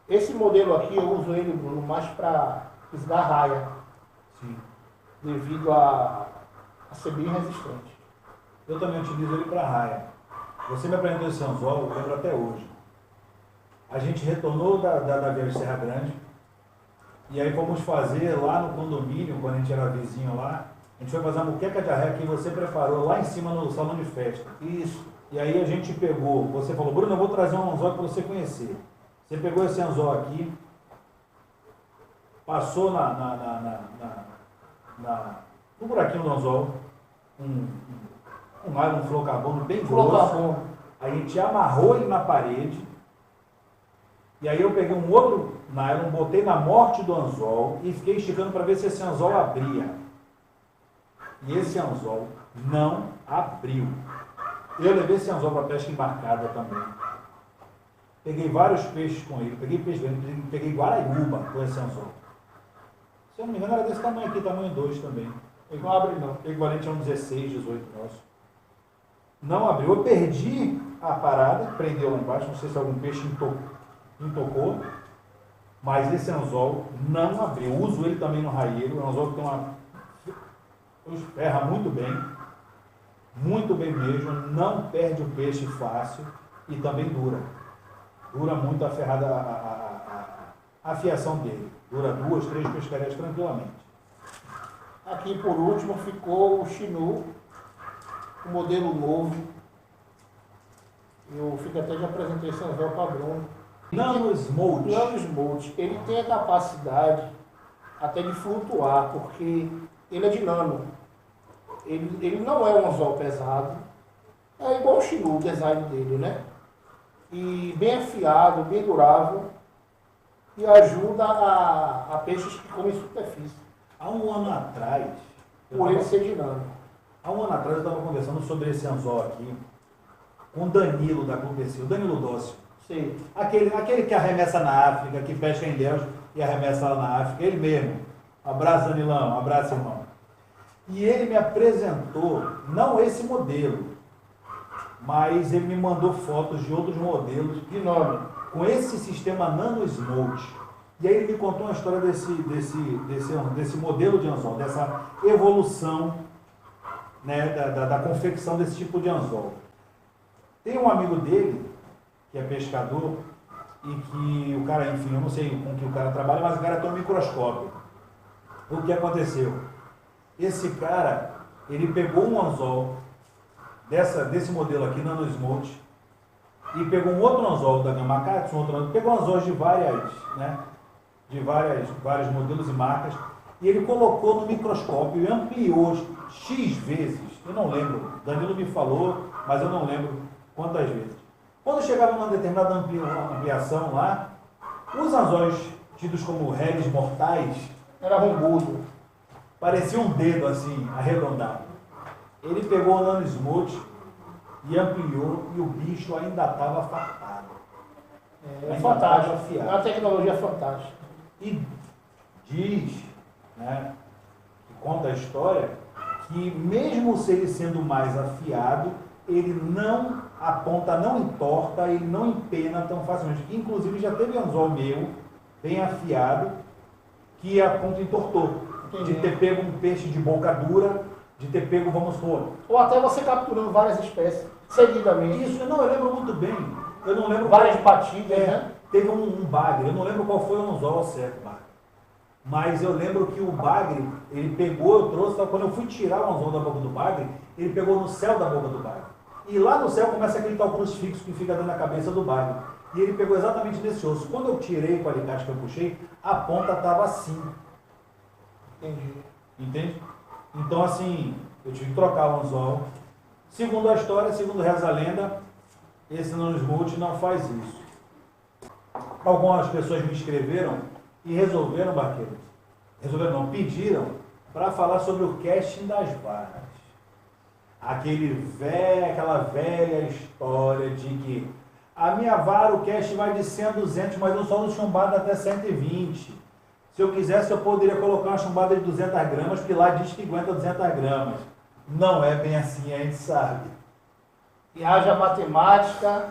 Esse modelo aqui eu uso ele, Bruno, mais para fisgar raia. Sim. Devido a ser bem resistente. Eu também utilizo ele para raia. Você me apresentou esse anzol, eu lembro até hoje. A gente retornou da Viagem Serra Grande e aí fomos fazer lá no condomínio, quando a gente era vizinho lá, a gente foi fazer uma muqueca de arreia que você preparou lá em cima no salão de festa. Isso. E aí a gente pegou, você falou, Bruno, eu vou trazer um anzol para você conhecer. Você pegou esse anzol aqui, passou no buraquinho do anzol, um nylon fluorocarbono bem grosso. Aí a gente amarrou ele na parede. E aí eu peguei um outro nylon, botei na morte do anzol e fiquei esticando para ver se esse anzol abria. E esse anzol não abriu. Eu levei esse anzol para pesca embarcada também. Peguei vários peixes com ele, peguei peixe grande, peguei guaraiúba com esse anzol. Se eu não me engano era desse tamanho aqui, tamanho 2 também. Não abre não. Equivalente a um 16, 18 nosso. Não abriu. Eu perdi a parada, prendeu lá embaixo, não sei se algum peixe intocou, mas esse anzol não abriu. Eu uso ele também no raieiro, é um anzol que tem ferra muito bem mesmo, não perde o peixe fácil e também dura. Dura muito a ferrada, a afiação dele. Dura 2, 3 pescarias tranquilamente. Aqui por último ficou o Chinu, o modelo novo. Eu fico até de apresentar esse anzol para Bruno. Nano Smolt. Nano Smolt. Ele tem a capacidade até de flutuar, porque ele é de nano. Ele não é um anzol pesado. É igual o Chinu, o design dele, né? E bem afiado, bem durável. E ajuda a peixes que comem superfície. Há um ano atrás... Por ele ser de nano. Há um ano atrás eu estava conversando sobre esse anzol aqui com o Danilo da Clube o Danilo Dócio. Sim. Aquele que arremessa na África, que pesca em Deus e arremessa lá na África, ele mesmo. Abraço, Danilão, abraço, irmão. E ele me apresentou, não esse modelo, mas ele me mandou fotos de outros modelos De nome. com esse sistema Nano Smolt. E aí ele me contou uma história desse modelo de anzol, dessa evolução, né, da confecção desse tipo de anzol. Tem um amigo dele, que é pescador, e que o cara, enfim, eu não sei com que o cara trabalha, mas o cara tem um microscópio. O que aconteceu? Esse cara, ele pegou um anzol desse modelo aqui, Nano Smolt, e pegou um outro anzol da Gamakatsu, pegou anzóis de vários modelos e marcas, e ele colocou no microscópio e ampliou X vezes. Eu não lembro, Danilo me falou, mas eu não lembro quantas vezes. Quando chegava numa determinada ampliação lá, os anzóis tidos como réis mortais, Era rombudo. parecia um dedo assim, arredondado. Ele pegou o Nano Smolt e ampliou, e o bicho ainda estava fartado. É fantástico. É Afiado. uma tecnologia fantástica. E diz, né, que conta a história, que mesmo se ele sendo mais afiado, ele não aponta, não entorta, ele não empena tão facilmente. Inclusive já teve anzol meu, bem afiado, que a ponta entortou. Entendi. De ter pego um peixe de boca dura, de ter pego, vamos supor. Ou até você capturando várias espécies seguidamente. Isso, não, eu lembro muito bem. Eu não lembro. Várias batidas, né? Teve um bagre, eu não lembro qual foi o anzol certo, bagre. Mas eu lembro que o bagre, ele pegou, eu trouxe, quando eu fui tirar o anzol da boca do bagre, ele pegou no céu da boca do bagre. E lá no céu começa aquele tal crucifixo que fica dentro da cabeça do bagre. E ele pegou exatamente nesse osso. Quando eu tirei com o alicate que eu puxei, a ponta estava assim. Entendi. Entende? Então, assim, eu tive que trocar o anzol. Segundo a história, segundo reza a lenda, esse Nano Smolt não faz isso. Algumas pessoas me escreveram e resolveram, barqueiro, pediram para falar sobre o casting das varas. Aquela velha história de que a minha vara, o casting vai de 100 a 200, mas eu só no chumbado até 120. Se eu quisesse, eu poderia colocar uma chumbada de 200 gramas, que lá diz que aguenta 200 gramas. Não é bem assim, a gente sabe. E haja matemática,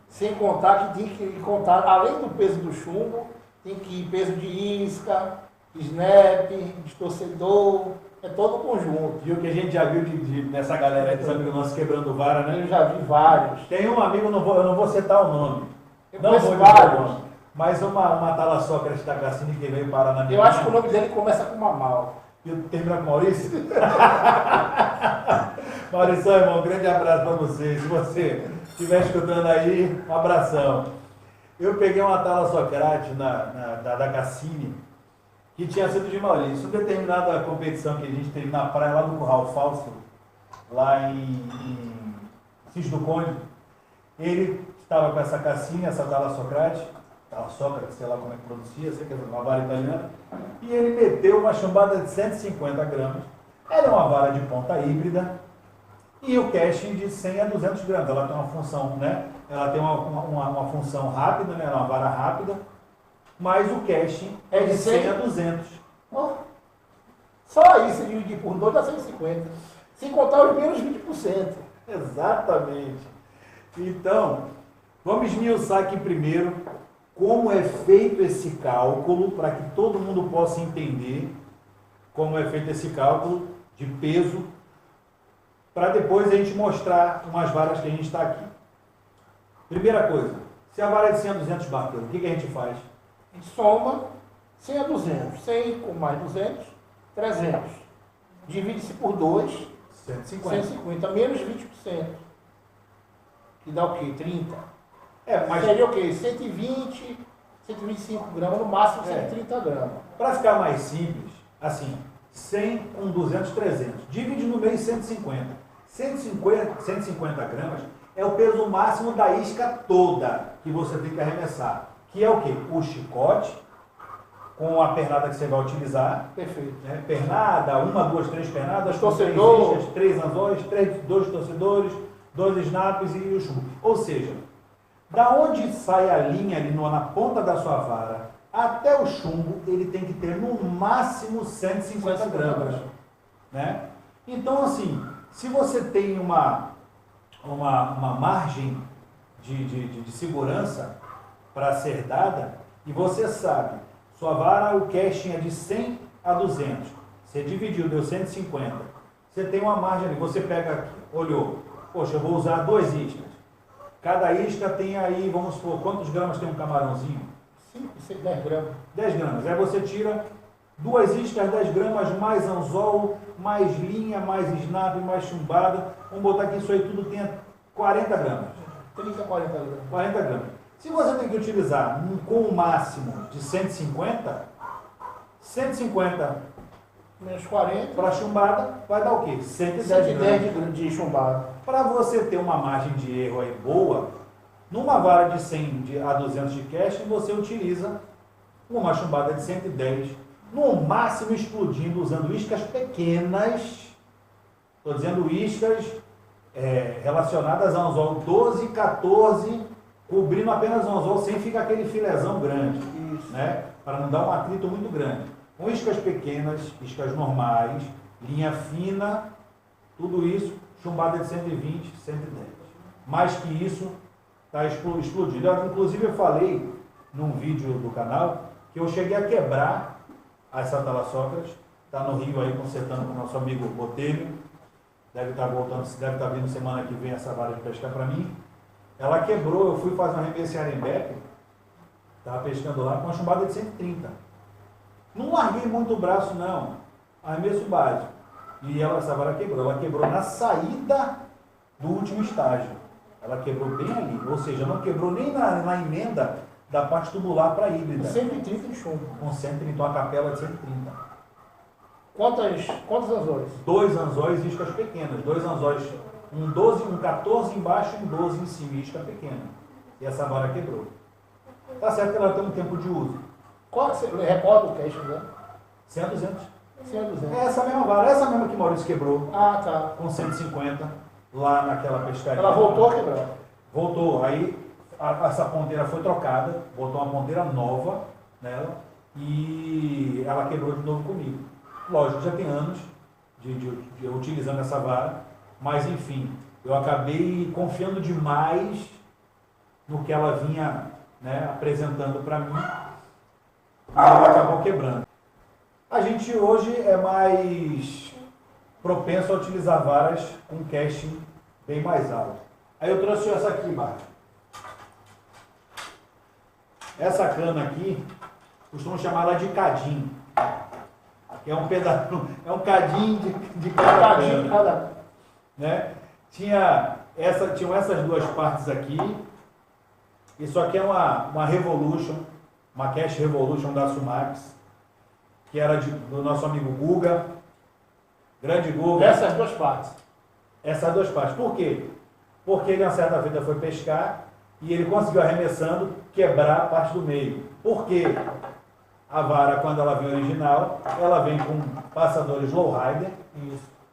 sem contar que tem que contar, além do peso do chumbo, tem que ir peso de isca, snap, distorcedor, é todo o conjunto. E o que a gente já viu nessa galera aí dos amigos nossos quebrando vara, né? Eu já vi vários. Tem um amigo, eu não vou citar o nome. Eu Não conheço vou dizer o vários. nome. Mas uma tala Sócrates da Cassini que veio parar na minha Eu acho que o mão. nome dele começa com Mamal. E terminar com Maurício? Maurício, irmão, um grande abraço para você. Se você estiver escutando aí, um abração. Eu peguei uma tala Sócrates da Cassini, que tinha sido de Maurício. Em determinada competição que a gente teve na praia, lá do Curral Fausto, lá em Cis do Conde, ele estava com essa Cassini, essa tala Sócrates, sei lá como é que pronuncia, sei que é uma vara italiana, e ele meteu uma chumbada de 150 gramas. Ela é uma vara de ponta híbrida e o casting de 100 a 200 gramas. Ela tem uma função, né? Ela tem uma função rápida, né? Ela é uma vara rápida, mas o casting é de 100 a 200. Oh, só isso, dividir por 2 dá 150. Sem contar os menos 20%. Exatamente. Então, vamos esmiuçar aqui primeiro como é feito esse cálculo, para que todo mundo possa entender como é feito esse cálculo de peso, para depois a gente mostrar umas varas que a gente está aqui. Primeira coisa, se a vara é de 100 a 200 barqueiros, o que a gente faz? A gente soma 100 a 200. 100 com mais 200, 300. Divide-se por 2, 150. 150, menos 20%. Que dá o quê? 30. Mas seria o quê? 120, 125 gramas, no máximo 130 gramas. para ficar mais simples, assim, 100 com 200, 300. Divide no meio 150. 150 gramas é o peso máximo da isca toda que você tem que arremessar. Que é o quê? O chicote, com a pernada que você vai utilizar. Perfeito. Né? Pernada, 1, 2, 3 pernadas, Torcedor. 3 iscas, 3 anzóis, 2 torcedores, 2 snaps e o chumbo. Ou seja, da onde sai a linha ali na ponta da sua vara até o chumbo, ele tem que ter no máximo 150 gramas. Né? Então, assim, se você tem uma margem de segurança para ser dada, e você sabe, sua vara, o casting é de 100 a 200, você dividiu, deu 150, você tem uma margem ali, você pega aqui, olhou, poxa, eu vou usar 2 iscas. Cada isca tem aí, vamos supor, quantos gramas tem um camarãozinho? 5, 10 gramas. 10 gramas. Aí você tira 2 iscas, 10 gramas, mais anzol, mais linha, mais snap, mais chumbada. Vamos botar aqui, isso aí tudo tem 40 gramas. 30, 40 gramas. 40 gramas. Se você tem que utilizar com o máximo de 150 Menos 40. para chumbada, vai dar o quê? 110 gramas. De chumbada. Para você ter uma margem de erro aí boa, numa vara de 100 a 200 de casting, você utiliza uma chumbada de 110, no máximo explodindo, usando iscas pequenas. Estou dizendo iscas relacionadas a anzol 12, 14, cobrindo apenas o anzol sem ficar aquele filézão grande. Isso. Né? Para não dar um atrito muito grande. Com iscas pequenas, iscas normais, linha fina, tudo isso, chumbada de 120, 110. Mais que isso, está explodindo. Inclusive, eu falei num vídeo do canal que eu cheguei a quebrar essa tala Sócrates. Está no Rio aí, consertando com o nosso amigo Botelho. Deve estar voltando, deve estar vindo semana que vem essa vara de pescar para mim. Ela quebrou, eu fui fazer uma arremesso em Arembepe, estava pescando lá com uma chumbada de 130. Não larguei muito o braço, não. Arremesso básico. E essa vara quebrou. Ela quebrou na saída do último estágio. Ela quebrou bem ali. Ou seja, não quebrou nem na emenda da parte tubular para híbrida. 130 de chumbo. Com 130, então a capela de 130. Quantos anzóis? 2 anzóis e iscas pequenas. 2 anzóis, um 12, um 14 embaixo e um 12 em cima, isca pequena. E essa vara quebrou. Tá certo que ela tem um tempo de uso. Qual que você recorda o casting, né? 100 a 200. 100 a 200. É essa mesma vara, essa mesma que Maurício quebrou. Ah, tá. Com 150, lá naquela pescaria. Ela voltou a quebrar. Voltou. Aí essa ponteira foi trocada, botou uma ponteira nova nela e ela quebrou de novo comigo. Lógico, já tem anos de utilizando essa vara, mas enfim, eu acabei confiando demais no que ela vinha, né, apresentando para mim, e ela acabou quebrando. A gente hoje é mais propenso a utilizar varas com casting bem mais alto. Aí eu trouxe essa aqui, Marcos. Essa cana aqui, costumam chamar ela de cadinho. Que é um pedaço, é um cadinho de cada cana, né? Tinham essas duas partes aqui. Isso aqui é uma Revolution, uma Cash Revolution da Sumax, que era do nosso amigo Guga, grande Guga. Essas duas partes. Essas duas partes. Por quê? Porque ele, uma certa feita, foi pescar e ele conseguiu, arremessando, quebrar a parte do meio. Por quê? A vara, quando ela vem original, ela vem com passadores lowrider,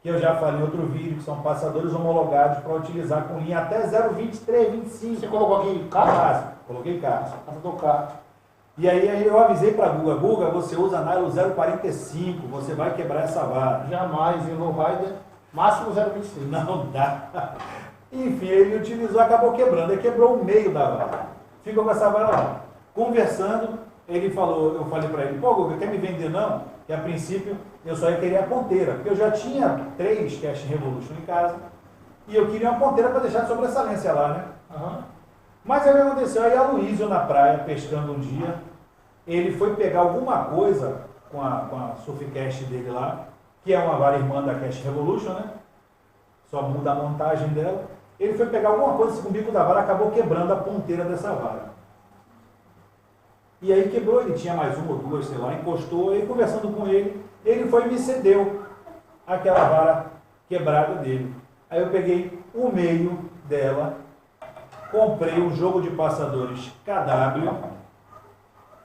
que eu já falei em outro vídeo, que são passadores homologados para utilizar com linha até 0,23, 25. Você colocou aqui carro? Coloquei carro. Passador carro. E aí eu avisei para a Guga, você usa nylon 0,45, você vai quebrar essa vara. Jamais, em lowrider, máximo 0,26. Não dá. Enfim, ele utilizou, acabou quebrando, ele quebrou o meio da vara. Ficou com essa vara lá. Conversando, eu falei para ele, pô, Guga, quer me vender não? Que a princípio eu só ia querer a ponteira, porque eu já tinha 3 Cash Revolution em casa, e eu queria uma ponteira para deixar de sobressalência lá, né? Uhum. Mas aí o que aconteceu? Aí a Luísio na praia, pescando um dia, ele foi pegar alguma coisa com a Surfcast dele lá, que é uma vara irmã da Cash Revolution, né? Só muda a montagem dela. Ele foi pegar alguma coisa com o bico da vara, acabou quebrando a ponteira dessa vara. E aí quebrou, ele tinha mais uma ou duas, sei lá, encostou, e conversando com ele, ele foi e me cedeu aquela vara quebrada dele. Aí eu peguei o meio dela, comprei um jogo de passadores KW,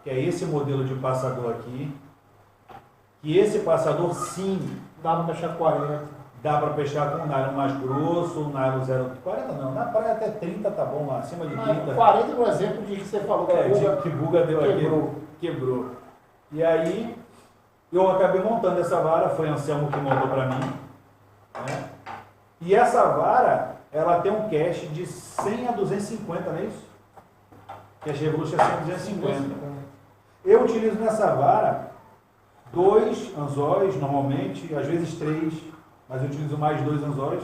que é esse modelo de passador aqui, que esse passador sim Dá para pescar 40. dá para pescar com um nylon mais grosso, um nylon 0,40 não, na praia até 30 tá bom lá, acima de 30. 40 no exemplo de que você falou Que Guga deu aqui, quebrou. E aí eu acabei montando essa vara, foi Anselmo que montou para mim, né? E essa vara, ela tem um cache de 100 a 250, não é isso? Cache Revolution é 100 a 250. Eu utilizo nessa vara 2 anzóis, normalmente, às vezes 3, mas eu utilizo mais 2 anzóis.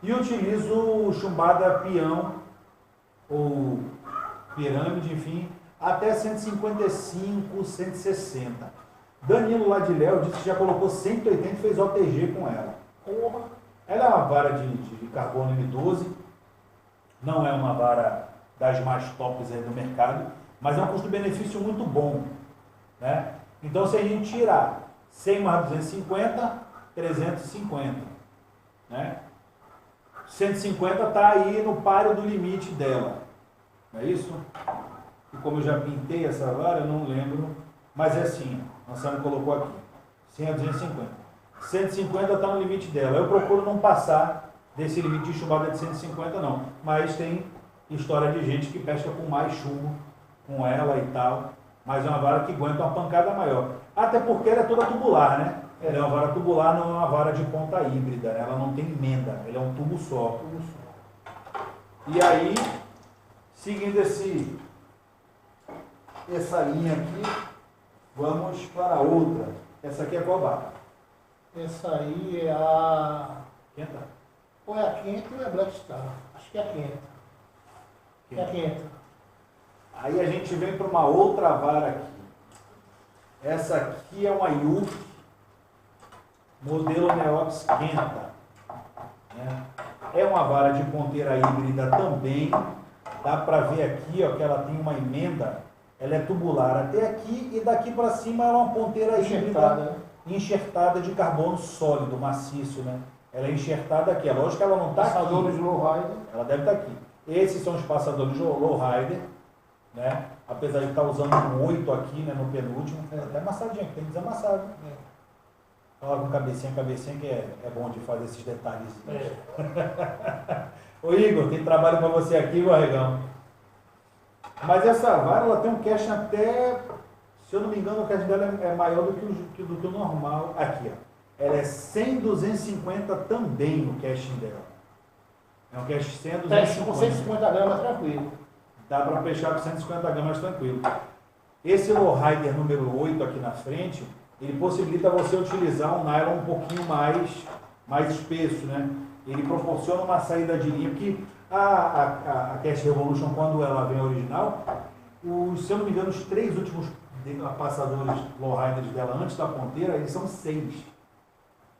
E utilizo chumbada peão, ou pirâmide, enfim, até 155, 160. Danilo lá de Léo disse que já colocou 180 e fez OTG com ela. Porra! Ela é uma vara de carbono M12, não é uma vara das mais tops aí do mercado, mas é um custo-benefício muito bom, né? Então, se a gente tirar 100 mais 250, 350, né? 150 está aí no páreo do limite dela, não é isso? E como eu já pintei essa vara, eu não lembro, mas é assim, a Anselmo colocou aqui, 100 a 250. 150 está no limite dela. Eu procuro não passar desse limite de chumbada de 150 não, mas tem história de gente que pesca com mais chumbo com ela e tal, mas é uma vara que aguenta uma pancada maior, até porque ela é toda tubular, né? Ela é uma vara tubular, não é uma vara de ponta híbrida, né? Ela não tem emenda, ela é um tubo só. E aí, seguindo essa linha aqui, vamos para outra. Essa aqui é qual vara? Essa aí é a... Quenta? Ou é a quinta ou é a Black Star? Acho que é a quinta. É a quinta. Aí a gente vem para uma outra vara aqui. Essa aqui é uma Yuki, modelo Neox Quenta, né? É uma vara de ponteira híbrida também. Dá para ver aqui, ó, que ela tem uma emenda. Ela é tubular até aqui e daqui para cima ela é uma ponteira híbrida enxertada de carbono sólido, maciço, né? Ela é enxertada aqui. É lógico que ela não está aqui. Passadores lowrider. Ela deve estar aqui. Esses são os passadores lowrider, né? Apesar de estar usando um 8 aqui, né, no penúltimo. É até amassadinho, tem que desamassar. Né? Fala com cabecinha que é bom de fazer esses detalhes. Ô Igor, tem trabalho para você aqui, Barregão. Mas essa vara, ela tem um cache até Se eu não me engano, o casting dela é maior do que o normal. Aqui, ó. Ela é 100-250 também o casting dela. É um casting 100 Com 250. 150 gramas, tranquilo. Dá para pescar com 150 gramas tranquilo. Esse lowrider número 8 aqui na frente, ele possibilita você utilizar um nylon um pouquinho mais espesso, né? Ele proporciona uma saída de linha, porque a Cast Revolution, quando ela vem original, se eu não me engano, os 3 últimos passadores lowriders dela antes da ponteira, eles são 6.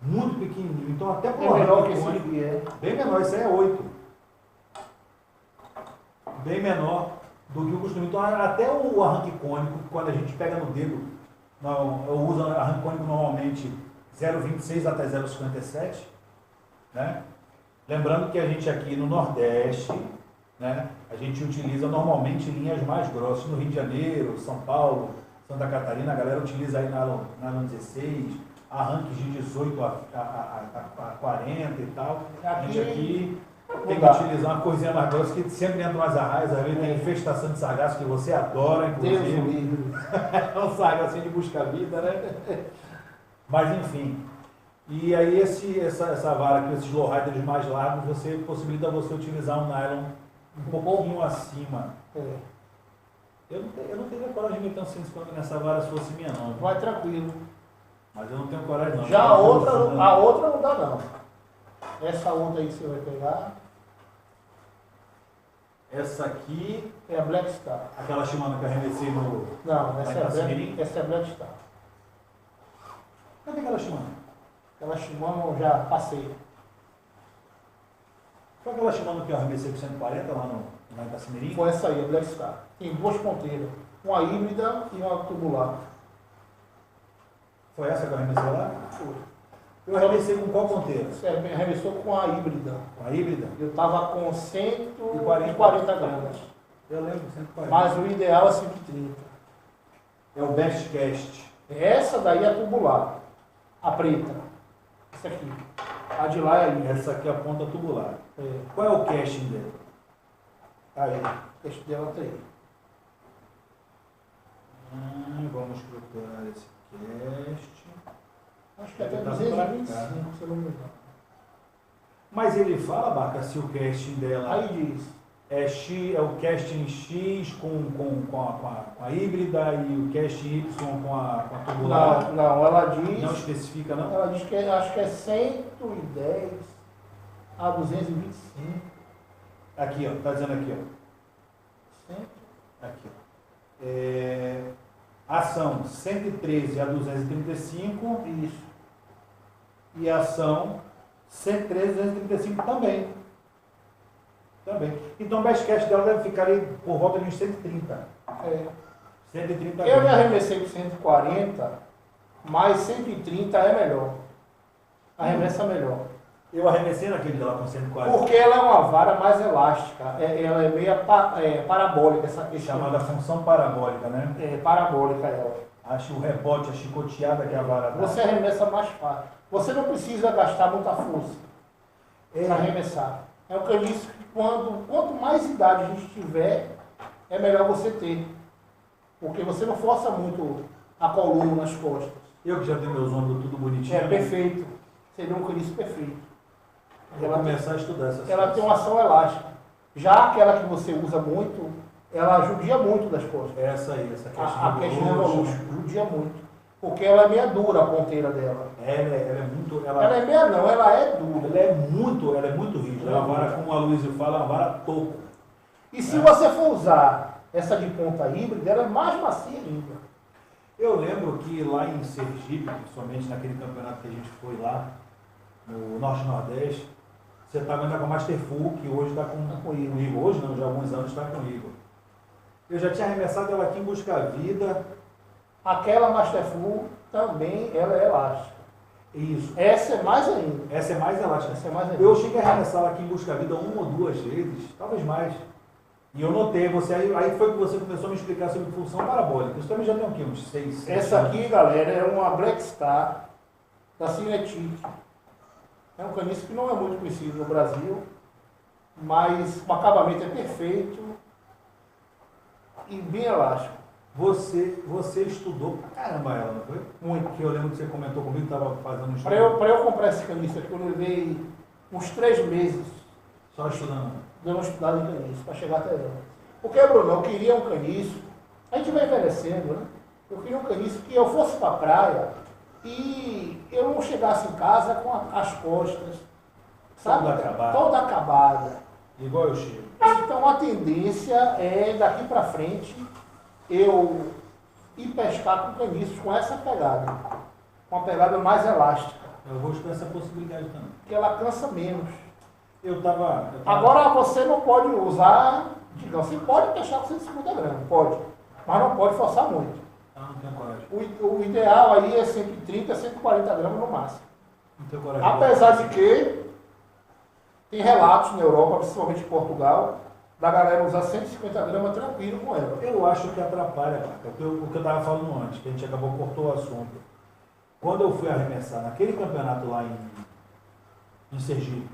Muito pequenininho. Então até para É menor que arranque esse cônico, aqui, é. bem menor, esse aí é 8. Bem menor do que o costume. Então até o arranque cônico, quando a gente pega no dedo, eu uso arranque cônico normalmente 0,26 até 0,57, né? Lembrando que a gente aqui no Nordeste, né, a gente utiliza normalmente linhas mais grossas. No Rio de Janeiro, São Paulo, Santa Catarina, a galera utiliza aí nylon 16, arranques de 18 a 40 e tal. A gente aqui tem que utilizar uma coisinha mais grossa, que sempre entra umas arraias, às vezes tem infestação de sargaço, que você adora, inclusive. É um sargaço de busca-vida, né? Mas enfim. E aí essa vara com esses lowriders mais largos, possibilita você utilizar um nylon um pouquinho acima. É. Eu não teria coragem de meter um 150 nessa vara se fosse minha não. Vai tranquilo. Mas eu não tenho coragem não. Já a outra não dá não. Essa outra aí que você vai pegar essa aqui é a Black Star. aquela Shimano que eu arremessei no... Não, essa Itacimirim? é Black Star. Cadê aquela Shimano? Aquela Shimano eu já passei. Foi aquela Shimano que eu arremessei com 140 lá em Itacimirim? Foi essa aí, a Black Star. Tem 2 ponteiras. Uma híbrida e uma tubular. Foi essa que eu arremessei lá? Foi. Eu arremessei com qual ponteira? Você arremessou com a híbrida. Com a híbrida? Eu estava com 140 gramas. Eu lembro, 140. Mas o ideal é 130. É o Best Cast. Essa daí é a tubular. A preta. Essa aqui. A de lá é a híbrida. Essa aqui é a ponta tubular. É. Qual é o casting dela? Aí. O texto dela tá aí. Vamos procurar esse cast. Acho que até Tá 225, pra cá. se eu não me engano. Mas ele fala, Baca, se o casting dela Aí diz. é o casting X com a híbrida e o casting Y com a tubular? Não, ela diz. Não especifica, não? Ela diz que acho que é 110 a 225. Aqui, ó, tá dizendo aqui, ó. 100. Aqui, ó. Ação 113 a 235 Isso. e ação 113 a 235 também. Também. Então o best cast dela deve ficar aí por volta de uns 130. É. 130 Eu me gramas. arremessei com 140, mas 130 é melhor. Arremessa melhor. Eu arremessei naquele dela com 140. Porque ela é uma vara mais elástica. Ela é meio parabólica, essa questão. Chamada função parabólica, né? É parabólica ela. Acho o rebote, a chicoteada que a vara dá. Você arremessa mais fácil. Você não precisa gastar muita força para arremessar. É um caniço que quanto mais idade a gente tiver, é melhor você ter. Porque você não força muito a coluna nas costas. Eu que já tenho meus ombros tudo bonitinho. É perfeito. Seria um caniço perfeito. Vou começar a estudar essa Ela tem uma ação elástica. Já aquela que você usa muito, ela judia muito das costas. Essa aí, essa A Cast Revolution judia muito. Porque ela é meia dura a ponteira dela. Ela é muito. Ela é meia não, ela é dura. Ela é muito rígida. É uma vara, como a Luísa fala, é uma vara toco. E se você for usar essa de ponta híbrida, ela é mais macia ainda. Eu lembro que lá em Sergipe, principalmente naquele campeonato que a gente foi lá, no Norte-Nordeste, você estava ainda com a Master Full, que hoje está com o Igor. Hoje não, já há alguns anos está com o Igor. Eu já tinha arremessado ela aqui em Busca Vida. Aquela Master Full também ela é elástica. Isso. Essa é mais ainda. Essa é mais elástica. Essa é mais ainda. Eu cheguei a arremessar ela aqui em Busca Vida 1 ou 2 vezes, talvez mais. E eu notei, aí foi que você começou a me explicar sobre função parabólica. Isso também já tem o quê? Uns 6, 7 Essa anos. aqui, galera, é uma Black Star da Cinetic. É um caniço que não é muito conhecido no Brasil, mas o acabamento é perfeito e bem elástico. Você estudou pra caramba ela, não foi? Muito. Que eu lembro que você comentou comigo que estava fazendo um estudo. Para eu comprar esse caniço aqui, eu levei uns 3 meses Só estudando. dando uma estudada em caniço, para chegar até lá. Porque, Bruno, eu queria um caniço, a gente vai envelhecendo, né? Eu queria um caniço que eu fosse para a praia e eu não chegasse em casa com as costas, sabe? Toda acabada. Igual eu chego. Então a tendência é, daqui para frente, eu ir pescar com caniços com essa pegada. Com uma pegada mais elástica. Eu vou estudar essa possibilidade também. Que ela cansa menos. Eu tava... Agora você não pode usar, digamos, você pode pescar com 150 gramas, pode. Mas não pode forçar muito. Ah, não tenho coragem. O ideal aí é 130, 140 gramas no máximo. Não tenho coragem. Apesar de que tem relatos na Europa, principalmente em Portugal, da galera usar 150 gramas tranquilo com ela. Eu acho que atrapalha, Marca. O que eu estava falando antes, que a gente acabou cortou o assunto. Quando eu fui arremessar naquele campeonato lá em Sergipe,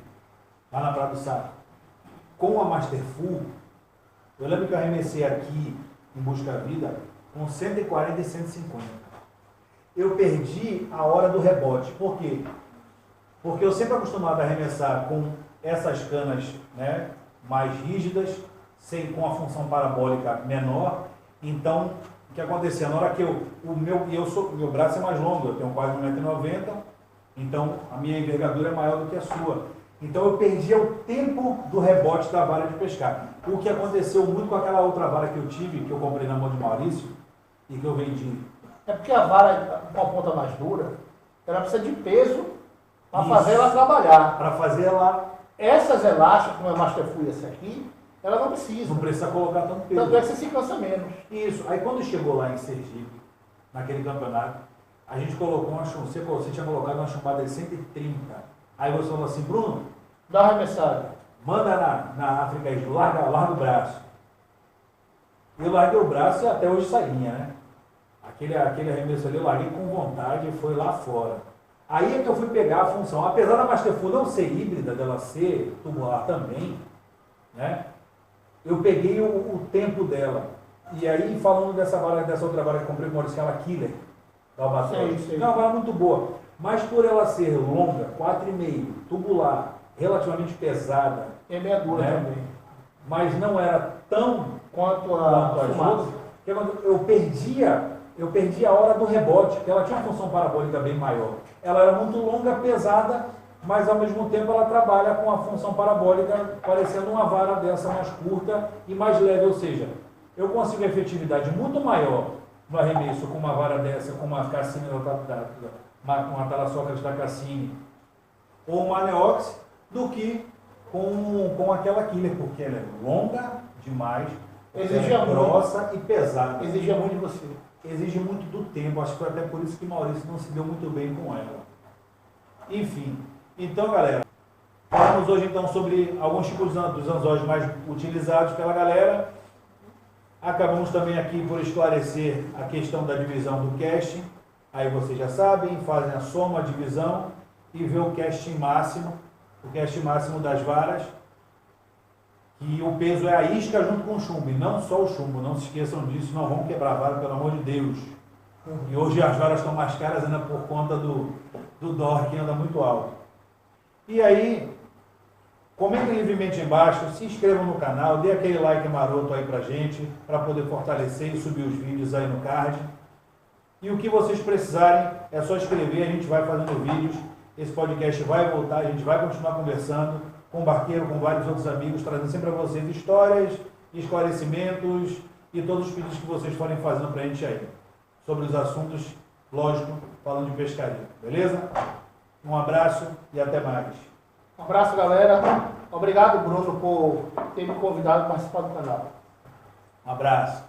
lá na Praia do Saco, com a Master Full, eu lembro que eu arremessei aqui em Busca Vida com 140 e 150. Eu perdi a hora do rebote. Por quê? Porque eu sempre acostumado a arremessar com essas canas, né, mais rígidas, com a função parabólica menor. Então, o que acontecia? Na hora que meu braço é mais longo, eu tenho quase 1,90 m, então a minha envergadura é maior do que a sua. Então eu perdia o tempo do rebote da vara de pescar. O que aconteceu muito com aquela outra vara que eu tive, que eu comprei na mão de Maurício, e que eu vendi. É porque a vara com a ponta mais dura, ela precisa de peso para fazer ela trabalhar. Para fazer ela... Essas elásticas, como a Master Full essa aqui, ela não precisa. Não precisa colocar tanto peso. Tanto é que você se cansa menos. Isso. Aí quando chegou lá em Sergipe, naquele campeonato, a gente colocou você tinha colocado uma chumbada de 130. Aí você falou assim, Bruno, dá uma arremessada. Manda na África aí, larga o braço. Eu larguei o braço e até hoje salinha, né? Aquele arremesso ali eu larguei com vontade e foi lá fora. Aí é que eu fui pegar a função. Apesar da Master Full não ser híbrida, dela ser tubular também, né? Eu peguei o tempo dela. E aí, falando dessa outra vara que eu comprei com Maurício, aquela Killer, da Albatross. É uma vara muito boa. Mas por ela ser longa, 4,5, tubular, relativamente pesada. É meia dura, né, também. Mas não era tão quanto as outras. Eu perdi a hora do rebote, porque ela tinha uma função parabólica bem maior. Ela era muito longa, pesada, mas ao mesmo tempo ela trabalha com a função parabólica, parecendo uma vara dessa mais curta e mais leve, ou seja, eu consigo efetividade muito maior no arremesso com uma vara dessa, com uma Cassini, com uma Thalassocrates da Cassini, ou uma Neox, do que com aquela Killer, porque ela é longa demais, exigia grossa e pesada. Exigia muito de você. Exige muito do tempo, acho que foi até por isso que Maurício não se deu muito bem com ela. Enfim, então galera, falamos hoje então sobre alguns tipos dos anzóis mais utilizados pela galera. Acabamos também aqui por esclarecer a questão da divisão do casting. Aí vocês já sabem, fazem a soma, a divisão e vê o casting máximo das varas. E o peso é a isca junto com o chumbo, e não só o chumbo, não se esqueçam disso, não vão quebrar a vara, pelo amor de Deus. E hoje as varas estão mais caras ainda por conta do dólar que anda muito alto. E aí, comentem livremente embaixo, se inscrevam no canal, dê aquele like maroto aí pra gente, para poder fortalecer e subir os vídeos aí no card. E o que vocês precisarem, é só escrever, a gente vai fazendo vídeos, esse podcast vai voltar, a gente vai continuar conversando com o Barqueiro, com vários outros amigos, trazendo sempre a vocês histórias, esclarecimentos e todos os pedidos que vocês forem fazendo para a gente aí. Sobre os assuntos, lógico, falando de pescaria. Beleza? Um abraço e até mais. Um abraço, galera. Obrigado, Bruno, por ter me convidado a participar do canal. Um abraço.